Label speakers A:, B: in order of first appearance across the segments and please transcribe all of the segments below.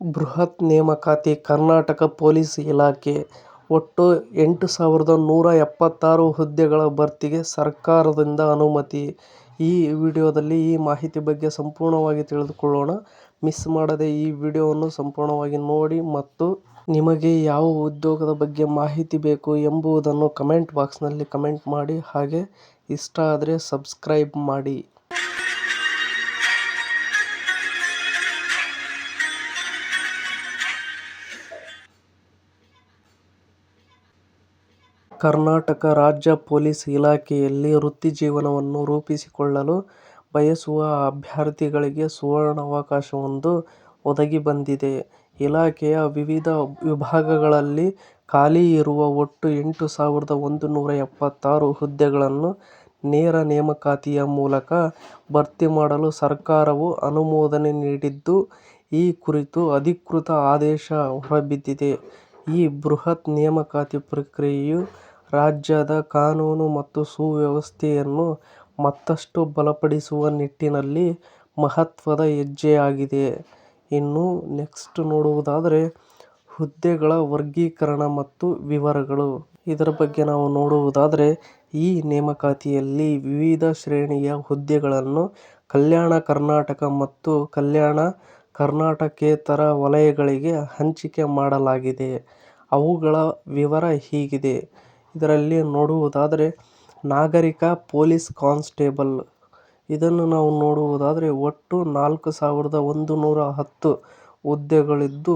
A: ಬೃಹತ್ ನೇಮಕಾತಿ ಕರ್ನಾಟಕ ಪೊಲೀಸ್ ಇಲಾಖೆ ಒಟ್ಟು 8,176 ಹುದ್ದೆಗಳ ಭರ್ತಿಗೆ ಸರ್ಕಾರದಿಂದ ಅನುಮತಿ. ಈ ವಿಡಿಯೋದಲ್ಲಿ ಈ ಮಾಹಿತಿ ಬಗ್ಗೆ ಸಂಪೂರ್ಣವಾಗಿ ತಿಳಿದುಕೊಳ್ಳೋಣ. ಮಿಸ್ ಮಾಡದೆ ಈ ವಿಡಿಯೋವನ್ನು ಸಂಪೂರ್ಣವಾಗಿ ನೋಡಿ ಮತ್ತು ನಿಮಗೆ ಯಾವ ಉದ್ಯೋಗದ ಬಗ್ಗೆ ಮಾಹಿತಿ ಬೇಕು ಎಂಬುದನ್ನು ಕಮೆಂಟ್ ಬಾಕ್ಸ್ನಲ್ಲಿ ಕಮೆಂಟ್ ಮಾಡಿ. ಹಾಗೆ ಇಷ್ಟ ಆದರೆ ಸಬ್ಸ್ಕ್ರೈಬ್ ಮಾಡಿ. ಕರ್ನಾಟಕ ರಾಜ್ಯ ಪೊಲೀಸ್ ಇಲಾಖೆಯಲ್ಲಿ ವೃತ್ತಿಜೀವನವನ್ನು ರೂಪಿಸಿಕೊಳ್ಳಲು ಬಯಸುವ ಅಭ್ಯರ್ಥಿಗಳಿಗೆ ಸುವರ್ಣಾವಕಾಶವೊಂದು ಒದಗಿ ಬಂದಿದೆ. ಇಲಾಖೆಯ ವಿವಿಧ ವಿಭಾಗಗಳಲ್ಲಿ ಖಾಲಿ ಇರುವ ಒಟ್ಟು 8,176 ಹುದ್ದೆಗಳನ್ನು ನೇರ ನೇಮಕಾತಿಯ ಮೂಲಕ ಭರ್ತಿ ಮಾಡಲು ಸರ್ಕಾರವು ಅನುಮೋದನೆ ನೀಡಿದ್ದು, ಈ ಕುರಿತು ಅಧಿಕೃತ ಆದೇಶ ಹೊರಬಿದ್ದಿದೆ. ಈ ಬೃಹತ್ ನೇಮಕಾತಿ ಪ್ರಕ್ರಿಯೆಯು ರಾಜ್ಯದ ಕಾನೂನು ಮತ್ತು ಸುವ್ಯವಸ್ಥೆಯನ್ನು ಮತ್ತಷ್ಟು ಬಲಪಡಿಸುವ ನಿಟ್ಟಿನಲ್ಲಿ ಮಹತ್ವದ ಹೆಜ್ಜೆಯಾಗಿದೆ. ಇನ್ನು ನೆಕ್ಸ್ಟ್ ನೋಡುವುದಾದರೆ ಹುದ್ದೆಗಳ ವರ್ಗೀಕರಣ ಮತ್ತು ವಿವರಗಳು. ಇದರ ಬಗ್ಗೆ ನಾವು ನೋಡುವುದಾದರೆ, ಈ ನೇಮಕಾತಿಯಲ್ಲಿ ವಿವಿಧ ಶ್ರೇಣಿಯ ಹುದ್ದೆಗಳನ್ನು ಕಲ್ಯಾಣ ಕರ್ನಾಟಕ ಮತ್ತು ಕಲ್ಯಾಣ ಕರ್ನಾಟಕೇತರ ವಲಯಗಳಿಗೆ ಹಂಚಿಕೆ ಮಾಡಲಾಗಿದೆ. ಅವುಗಳ ವಿವರ ಹೀಗಿದೆ. ಇದರಲ್ಲಿ ನೋಡುವುದಾದರೆ ನಾಗರಿಕ ಪೊಲೀಸ್ ಕಾನ್ಸ್ಟೇಬಲ್ ಇದನ್ನು ನಾವು ನೋಡುವುದಾದರೆ ಒಟ್ಟು 4,110 ಹುದ್ದೆಗಳಿದ್ದು,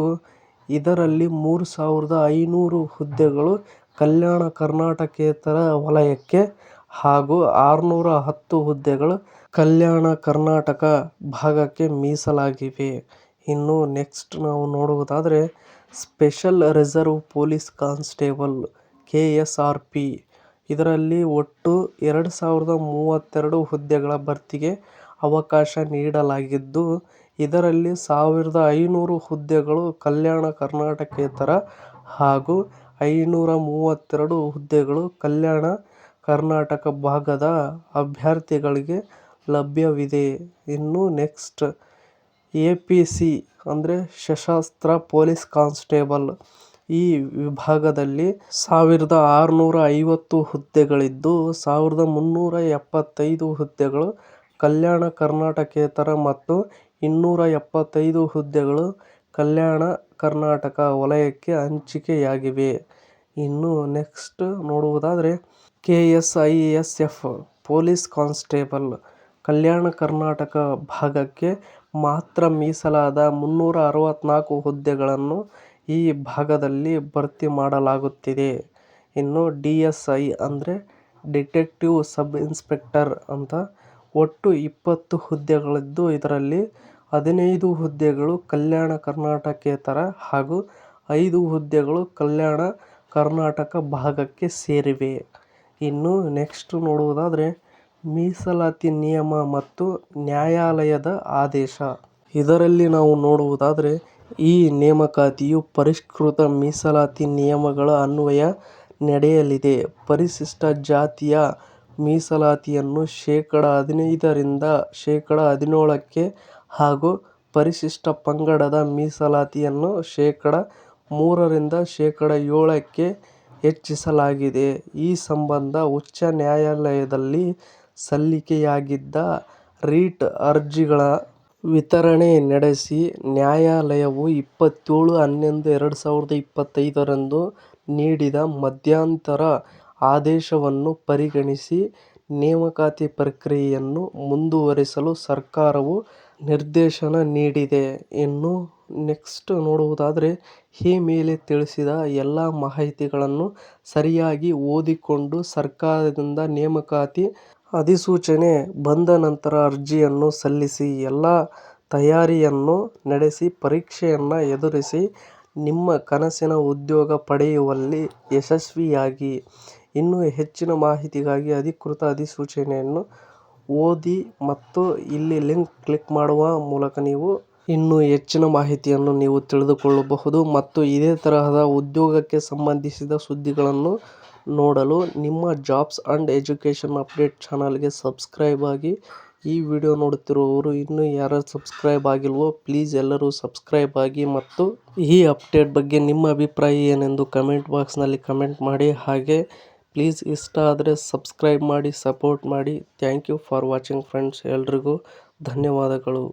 A: ಇದರಲ್ಲಿ 3,500 ಹುದ್ದೆಗಳು ಕಲ್ಯಾಣ ಕರ್ನಾಟಕೇತರ ವಲಯಕ್ಕೆ ಹಾಗೂ 610 ಹುದ್ದೆಗಳು ಕಲ್ಯಾಣ ಕರ್ನಾಟಕ ಭಾಗಕ್ಕೆ ಮೀಸಲಾಗಿವೆ. ಇನ್ನು ನೆಕ್ಸ್ಟ್ ನಾವು ನೋಡುವುದಾದರೆ special reserve police constable KSRP ಇದರಲ್ಲಿ ಒಟ್ಟು 2,032 ಹುದ್ದೆಗಳ ಭರ್ತಿಗೆ ಅವಕಾಶ ನೀಡಲಾಗಿದ್ದು, ಇದರಲ್ಲಿ 1,500 ಹುದ್ದೆಗಳು ಕಲ್ಯಾಣ ಕರ್ನಾಟಕೇತರ ಹಾಗೂ 532 ಹುದ್ದೆಗಳು ಕಲ್ಯಾಣ ಕರ್ನಾಟಕ ಭಾಗದ ಅಭ್ಯರ್ಥಿಗಳಿಗೆ ಲಭ್ಯವಿದೆ. ಇನ್ನು ನೆಕ್ಸ್ಟ್ APC ಅಂದರೆ ಸಶಸ್ತ್ರ ಪೊಲೀಸ್ ಕಾನ್ಸ್ಟೇಬಲ್ ಈ ವಿಭಾಗದಲ್ಲಿ 1,650 ಹುದ್ದೆಗಳಿದ್ದು, 1,375 ಹುದ್ದೆಗಳು ಕಲ್ಯಾಣ ಕರ್ನಾಟಕೇತರ ಮತ್ತು 275 ಹುದ್ದೆಗಳು ಕಲ್ಯಾಣ ಕರ್ನಾಟಕ ವಲಯಕ್ಕೆ ಹಂಚಿಕೆಯಾಗಿವೆ. ಇನ್ನು ನೆಕ್ಸ್ಟ್ ನೋಡುವುದಾದರೆ KSISF police constable Kalyana Karnataka ಭಾಗಕ್ಕೆ ಮಾತ್ರ ಮೀಸಲಾದ 364 ಹುದ್ದೆಗಳನ್ನು ಈ ಭಾಗದಲ್ಲಿ ಭರ್ತಿ ಮಾಡಲಾಗುತ್ತಿದೆ. ಇನ್ನು DSI ಅಂದರೆ ಡಿಟೆಕ್ಟಿವ್ ಸಬ್ ಇನ್ಸ್ಪೆಕ್ಟರ್ ಅಂತ ಒಟ್ಟು 20 ಹುದ್ದೆಗಳಿದ್ದು, ಇದರಲ್ಲಿ 15 ಹುದ್ದೆಗಳು ಕಲ್ಯಾಣ ಕರ್ನಾಟಕೇತರ ಹಾಗೂ 5 ಹುದ್ದೆಗಳು ಕಲ್ಯಾಣ ಕರ್ನಾಟಕ ಭಾಗಕ್ಕೆ ಸೇರಿವೆ. ಇನ್ನು ನೆಕ್ಸ್ಟ್ ನೋಡುವುದಾದರೆ ಮೀಸಲಾತಿ ನಿಯಮ ಮತ್ತು ನ್ಯಾಯಾಲಯದ ಆದೇಶ. ಇದರಲ್ಲಿ ನಾವು ನೋಡುವುದಾದರೆ ಈ ನೇಮಕಾತಿಯು ಪರಿಷ್ಕೃತ ಮೀಸಲಾತಿ ನಿಯಮಗಳ ಅನ್ವಯ ನಡೆಯಲಿದೆ. ಪರಿಶಿಷ್ಟ ಜಾತಿಯ ಮೀಸಲಾತಿಯನ್ನು ಶೇಕಡಾ 15ರಿಂದ ಶೇಕಡಾ 17ಕ್ಕೆ ಹಾಗೂ ಪರಿಶಿಷ್ಟ ಪಂಗಡದ ಮೀಸಲಾತಿಯನ್ನು ಶೇಕಡಾ 3ರಿಂದ ಶೇಕಡಾ 7ಕ್ಕೆ ಹೆಚ್ಚಿಸಲಾಗಿದೆ. ಈ ಸಂಬಂಧ ಉಚ್ಚ ನ್ಯಾಯಾಲಯದಲ್ಲಿ ಸಲ್ಲಿಕೆಯಾಗಿದ್ದ ರಿಟ್ ಅರ್ಜಿಗಳ ವಿಚಾರಣೆ ನಡೆಸಿ ನ್ಯಾಯಾಲಯವು 27/11/2025 ನೀಡಿದ ಮಧ್ಯಂತರ ಆದೇಶವನ್ನು ಪರಿಗಣಿಸಿ ನೇಮಕಾತಿ ಪ್ರಕ್ರಿಯೆಯನ್ನು ಮುಂದುವರಿಸಲು ಸರ್ಕಾರವು ನಿರ್ದೇಶನ ನೀಡಿದೆ. ಇನ್ನು ನೆಕ್ಸ್ಟ್ ನೋಡುವುದಾದರೆ ಈ ಮೇಲೆ ತಿಳಿಸಿದ ಎಲ್ಲ ಮಾಹಿತಿಗಳನ್ನು ಸರಿಯಾಗಿ ಓದಿಕೊಂಡು ಸರ್ಕಾರದಿಂದ ನೇಮಕಾತಿ ಅಧಿಸೂಚನೆ ಬಂದ ನಂತರ ಅರ್ಜಿಯನ್ನು ಸಲ್ಲಿಸಿ ಎಲ್ಲ ತಯಾರಿಯನ್ನು ನಡೆಸಿ ಪರೀಕ್ಷೆಯನ್ನು ಎದುರಿಸಿ ನಿಮ್ಮ ಕನಸಿನ ಉದ್ಯೋಗ ಪಡೆಯುವಲ್ಲಿ ಯಶಸ್ವಿಯಾಗಿ. ಇನ್ನೂ ಹೆಚ್ಚಿನ ಮಾಹಿತಿಗಾಗಿ ಅಧಿಕೃತ ಅಧಿಸೂಚನೆಯನ್ನು ಓದಿ ಮತ್ತು ಇಲ್ಲಿ ಲಿಂಕ್ ಕ್ಲಿಕ್ ಮಾಡುವ ಮೂಲಕ ನೀವು ಇನ್ನೂ ಹೆಚ್ಚಿನ ಮಾಹಿತಿಯನ್ನು ನೀವು ತಿಳಿದುಕೊಳ್ಳಬಹುದು. ಮತ್ತು ಇದೇ ತರಹದ ಉದ್ಯೋಗಕ್ಕೆ ಸಂಬಂಧಿಸಿದ ಸುದ್ದಿಗಳನ್ನು ನೋಡಲು ನಿಮ್ಮ ಜಾಬ್ಸ್ ಅಂಡ್ ಎಜುಕೇಷನ್ ಅಪ್ಡೇಟ್ ಚಾನಲ್ಗೆ ಸಬ್ಸ್ಕ್ರೈಬ್ ಆಗಿ. ಈ ವಿಡಿಯೋ ನೋಡುತ್ತಿರುವವರು ಇನ್ನೂ ಯಾರು ಸಬ್ಸ್ಕ್ರೈಬ್ ಆಗಿಲ್ವೋ ಪ್ಲೀಸ್ ಎಲ್ಲರೂ ಸಬ್ಸ್ಕ್ರೈಬ್ ಆಗಿ ಮತ್ತು ಈ ಅಪ್ಡೇಟ್ ಬಗ್ಗೆ ನಿಮ್ಮ ಅಭಿಪ್ರಾಯ ಏನೆಂದು ಕಮೆಂಟ್ ಬಾಕ್ಸ್ನಲ್ಲಿ ಕಮೆಂಟ್ ಮಾಡಿ. ಹಾಗೆ ಪ್ಲೀಸ್ ಇಷ್ಟ ಆದರೆ ಸಬ್ಸ್ಕ್ರೈಬ್ ಮಾಡಿ, ಸಪೋರ್ಟ್ ಮಾಡಿ. Thank you for watching friends. ಎಲ್ರಿಗೂ ಧನ್ಯವಾದಗಳು.